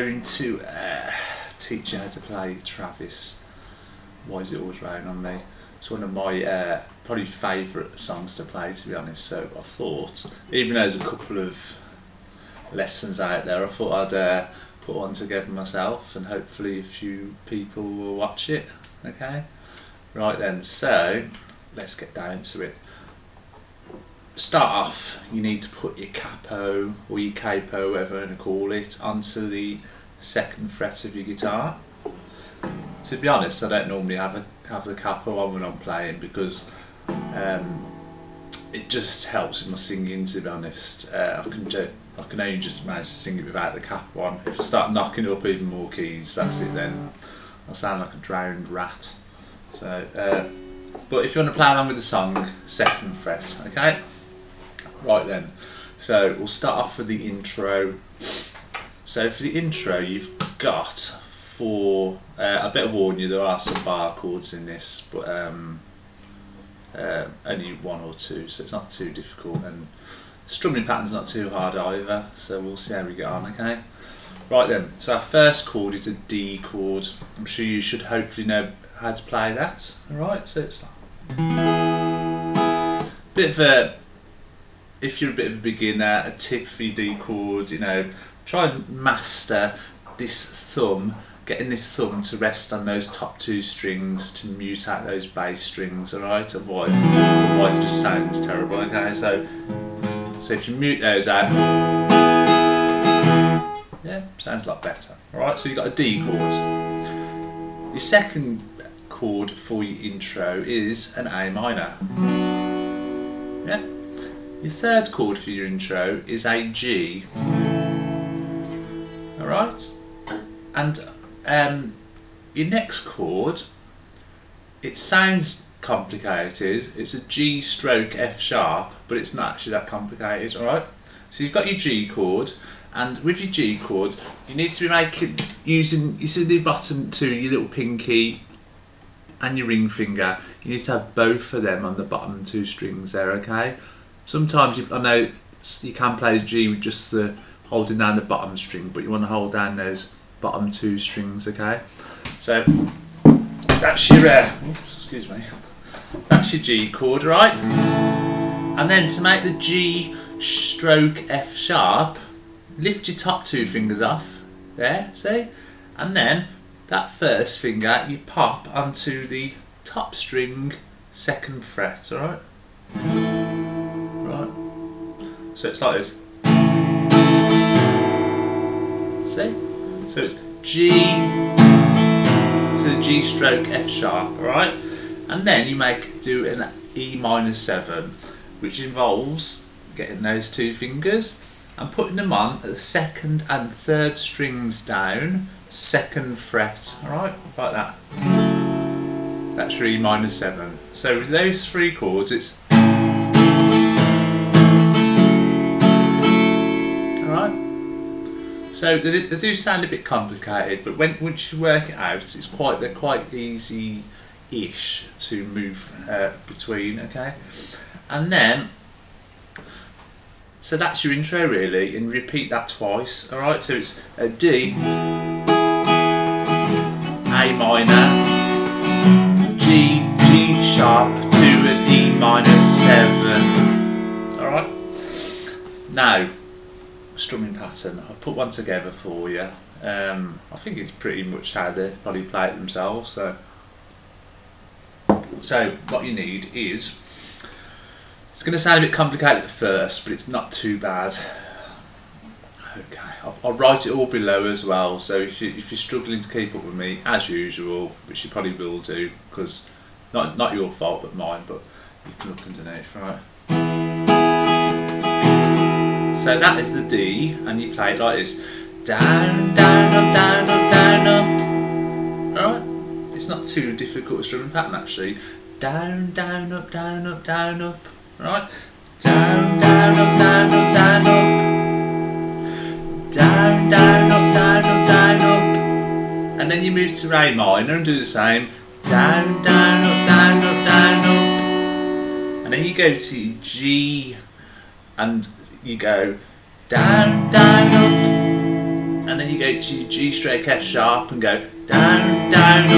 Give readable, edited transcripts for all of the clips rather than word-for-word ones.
going to teach you how to play Travis. Why Is It Always Rain on Me? It's one of my probably favourite songs to play, to be honest. So I thought, even though there's a couple of lessons out there, I thought I'd put one together myself, and hopefully a few people will watch it. Okay, right then, so let's get down to it. Start off, you need to put your capo or your capo, whatever you want to call it, onto the 2nd fret of your guitar. To be honest, I don't normally have the capo on when I'm playing, because it just helps with my singing, to be honest. I can only just manage to sing it without the capo on. If I start knocking up even more keys, that's it then. I sound like a drowned rat. So, but if you want to play along with the song, 2nd fret, okay? Right then, so we'll start off with the intro. So for the intro, you've got 4, I better warn you, there are some bar chords in this, but only 1 or 2, so it's not too difficult, and strumming pattern's not too hard either, so we'll see how we get on, okay? Right then, so our first chord is a D chord. I'm sure you should hopefully know how to play that, alright? So it's like bit of a, if you're a bit of a beginner, a tip for your D chord, you know, try and master this thumb, getting this thumb to rest on those top 2 strings to mute out those bass strings, alright? Otherwise it just sounds terrible, okay? So if you mute those out, yeah, sounds a lot better. Alright, so you've got a D chord. Your 2nd chord for your intro is an A minor. Yeah. Your 3rd chord for your intro is a G. Alright? And your next chord, it sounds complicated. It's a G stroke F sharp, but it's not actually that complicated, alright? So you've got your G chord, and with your G chord, you need to be using, you see the bottom 2, your little pinky and your ring finger, you need to have both of them on the bottom 2 strings there, okay? Sometimes, I know you can play the G with just the holding down the bottom string, but you want to hold down those bottom 2 strings, okay? So that's your, excuse me, that's your G chord, right? And then to make the G stroke F sharp, lift your top 2 fingers off, there, see? And then that first finger you pop onto the top string 2nd fret, alright? Right. So it's like this. See? So it's G to the G stroke F sharp, alright? And then you do an E minor 7, which involves getting those 2 fingers and putting them on at the 2nd and 3rd strings down, 2nd fret, alright? Like that. That's your E minor 7. So with those 3 chords, it's alright? So they do sound a bit complicated, but once you work it out, they're quite easy-ish to move between, okay? And then, so that's your intro really, and repeat that twice, alright? So it's a D, A minor, G, G sharp to an E minor 7, alright? Now, strumming pattern, I've put one together for you. I think it's pretty much how they probably play it themselves. So what you need is, it's going to sound a bit complicated at first, but it's not too bad. Okay, I'll write it all below as well, so if you're struggling to keep up with me, as usual, which you probably will do, because not your fault but mine, but you can look underneath, right? So that is the D, and you play it like this. Down, down, up, down, up, down, up. Alright? It's not too difficult a strumming pattern actually. Down, down, up, down, up, down, up. Alright? Down, down, up, down, up, down, up. Down, down, up, down, up, down, up. And then you move to A minor and do the same. Down, down, up, down, up, down, up. And then you go to G and you go down, down, up, and then you go to G stroke F sharp and go down, down, up,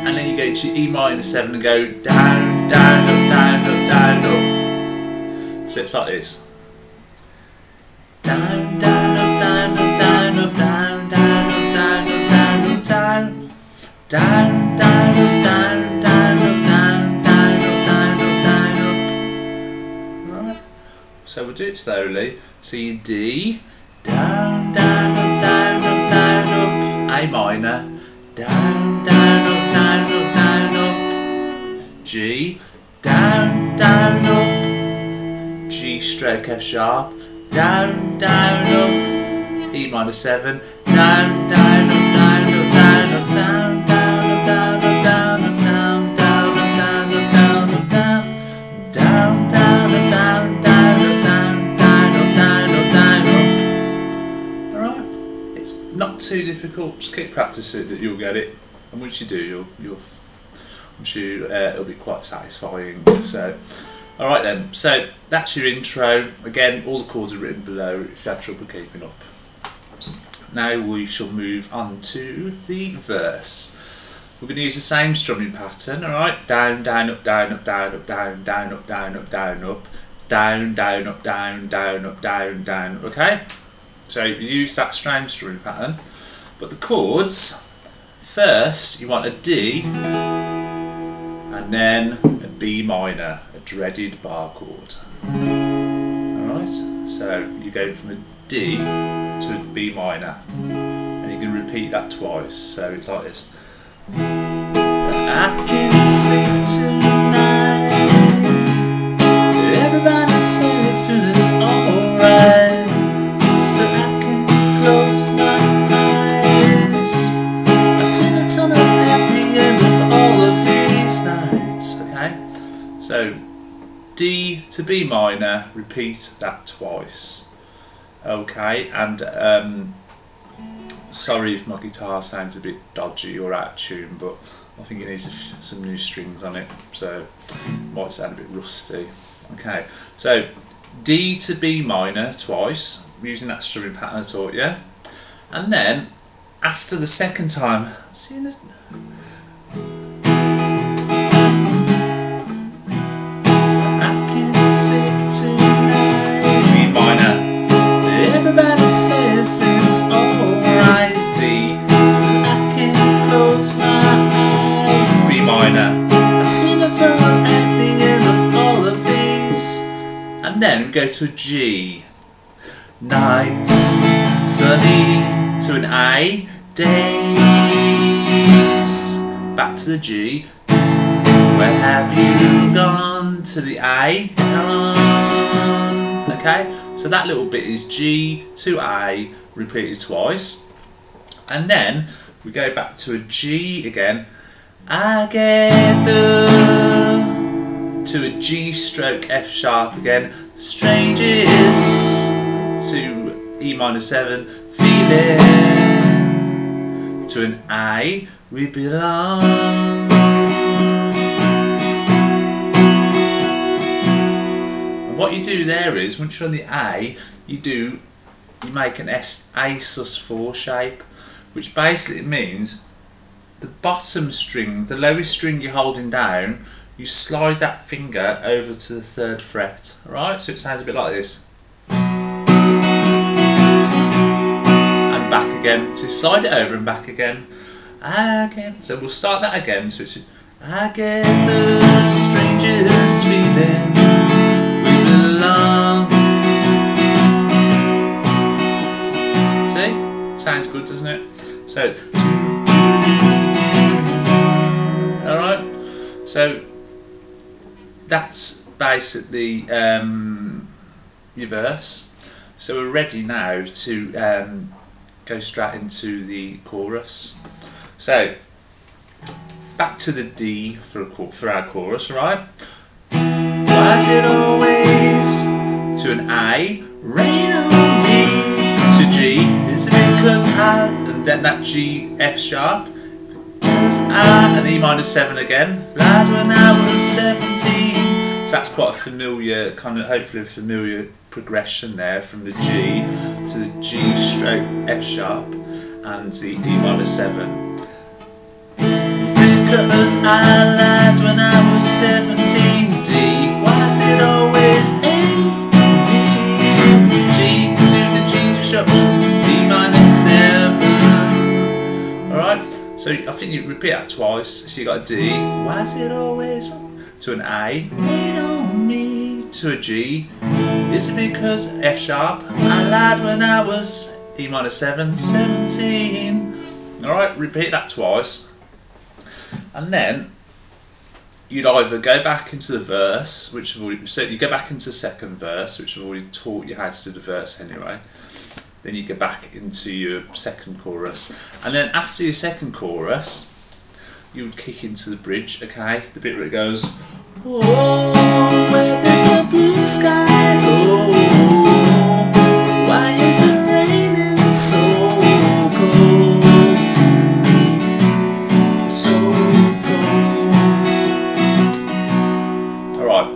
and then you go to E minor 7 and go down, down, up, down, up, down, up. So it's like this. Down, down, up, down, up, down, up, down, down, up, down, up, down, up, down, down, down, up, down, down, up, down, down, up, down, up, down, up. Right. So we'll do it slowly. So you D, down, down, up, down, up, down, up, A minor, down, down, up, down, up, down, up, G, down, down, up, G stroke F sharp, down, down, up, E minor 7, down, down, up, down, up, down, up, down, down, up, down, up, down, up, down, down, up, down, up, down, up, down, down, down, up, down, down, up, down, down, up, down, up, down, up. Alright, it's not too difficult, just keep practicing it, you'll get it, and once you do, you'll I'm sure it'll be quite satisfying. So. Alright then, so that's your intro. Again, all the chords are written below if you have trouble keeping up. Now we shall move on to the verse. We're going to use the same strumming pattern, alright? Down, down, up, down, up, down, up, down, down, up, down, up, down, up, down, down, up, down, down, up, down, down, okay? So you use that same strumming pattern. But the chords, first you want a D, and then a B minor, a dreaded bar chord. Alright, so you go from a D to a B minor, and you can repeat that twice, so it's like this. I can sing tonight, everybody say it feels alright, so I can close my eyes, I sing a ton of at the end of all of these nights. Okay, so D to B minor, repeat that twice. Okay, and sorry if my guitar sounds a bit dodgy or out of tune, but I think it needs some new strings on it, so it might sound a bit rusty. Okay, so D to B minor twice, using that strumming pattern I taught you, and then after the second time, see the B minor, everybody say it feels alright. D, I can close my eyes. B minor, I see the tone at the end of all of these, and then we go to a G. Nights, sunny, to an A, days, back to the G. Where have you gone? To the A, okay, so that little bit is G to A, repeated twice, and then we go back to a G again. I get the, to a G stroke F sharp again, strangers, to E minor 7, feeling, to an A, we belong. What you do there is, once you're on the A, you make an A-sus4 shape, which basically means the bottom string, the lowest string you're holding down, you slide that finger over to the 3rd fret, alright? So it sounds a bit like this. And back again, so slide it over and back again. Again, so we'll start that again, so it's I get the strangest feeling. See? Sounds good, doesn't it? So, alright, so that's basically your verse. So we're ready now to go straight into the chorus. So, back to the D for our chorus, right? Why is it always to an A, rain on me, to G, is it because I, and then that G F sharp, because I, and E minor 7 again, like when I was 17, so that's quite a familiar, kind of hopefully a familiar progression there from the G to the G stroke F sharp, and the D minor 7. Because I lied when I was 17, D, was it always A? G to the G sharp, D minor 7. Alright, so I think you repeat that twice. So you got a D, was it always, to an A, lean on me, to a G. Is it because F sharp, I lied when I was E minor 7, 17. Alright, repeat that twice. And then you'd either go back into the verse, which I've already, so you go back into the second verse, which I've already taught you how to do the verse anyway. Then you go back into your second chorus, and then after your second chorus, you would kick into the bridge. Okay, the bit where it goes, oh, where did the blue sky go? Why is it raining so cold? So cold. Alright,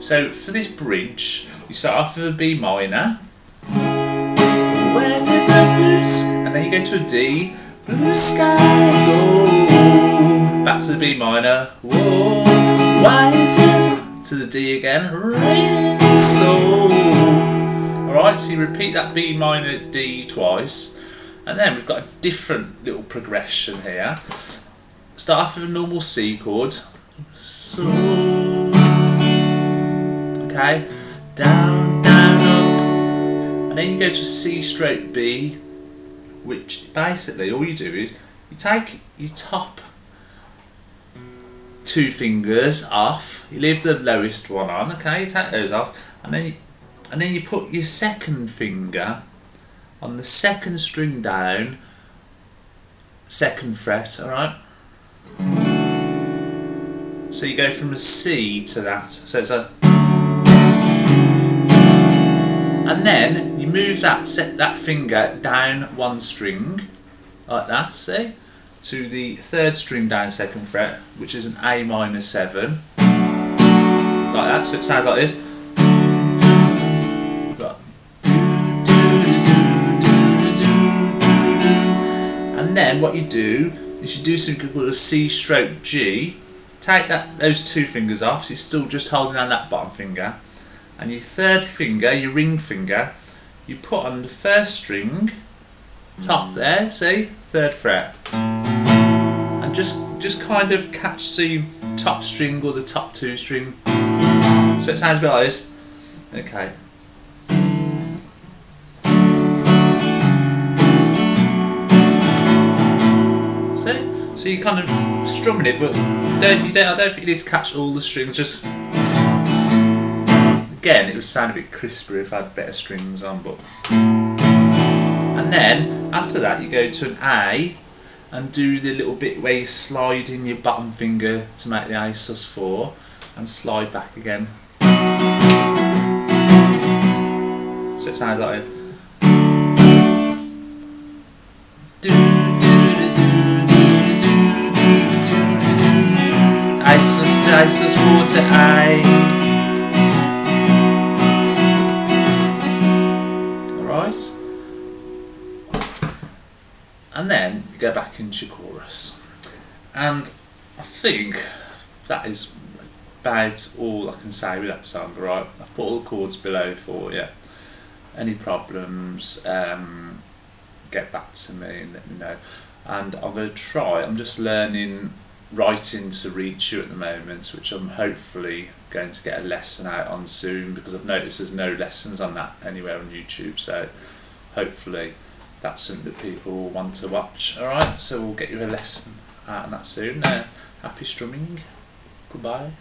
so for this bridge, you start off with a B minor. Where did the blue sky? And then you go to a D. Blue sky go. Back to the B minor. Whoa. Why is it? To the D again. Raining so. Alright, so you repeat that B minor D twice. And then we've got a different little progression here. Start off with a normal C chord. So. Okay. Down, down, up. And then you go to C stroke B, which basically all you do is you take your top two fingers off, you leave the lowest one on, okay, you take those off, and then you put your second finger on the second string down, second fret, alright? So you go from a C to that, so it's a, and then you move that finger down one string, like that, see? To the third string down second fret, which is an A minor 7. Like that, so it sounds like this. And then what you do is you do something called a C stroke G. Take those two fingers off, so you're still just holding on that bottom finger. And your third finger, your ring finger, you put on the first string, top there, see, third fret, and just kind of catch the top string or the top two string. So it sounds a bit like this. Okay. See? So you kind of strumming it, but I don't think you need to catch all the strings. Just again, it would sound a bit crisper if I had better strings on, but. And then after that, you go to an A and do the little bit where you slide in your bottom finger to make the A_4 and slide back again. So it sounds like this. A_4 to A. Alright. And then you go back into your chorus. And I think that is about all I can say with that song, right? I've put all the chords below for you. Any problems, get back to me and let me know. And I'm going to try, I'm just learning writing to reach you at the moment, which I'm hopefully going to get a lesson out on soon, because I've noticed there's no lessons on that anywhere on YouTube, so hopefully that's something that people will want to watch. Alright, so we'll get you a lesson out on that soon. Happy strumming. Goodbye.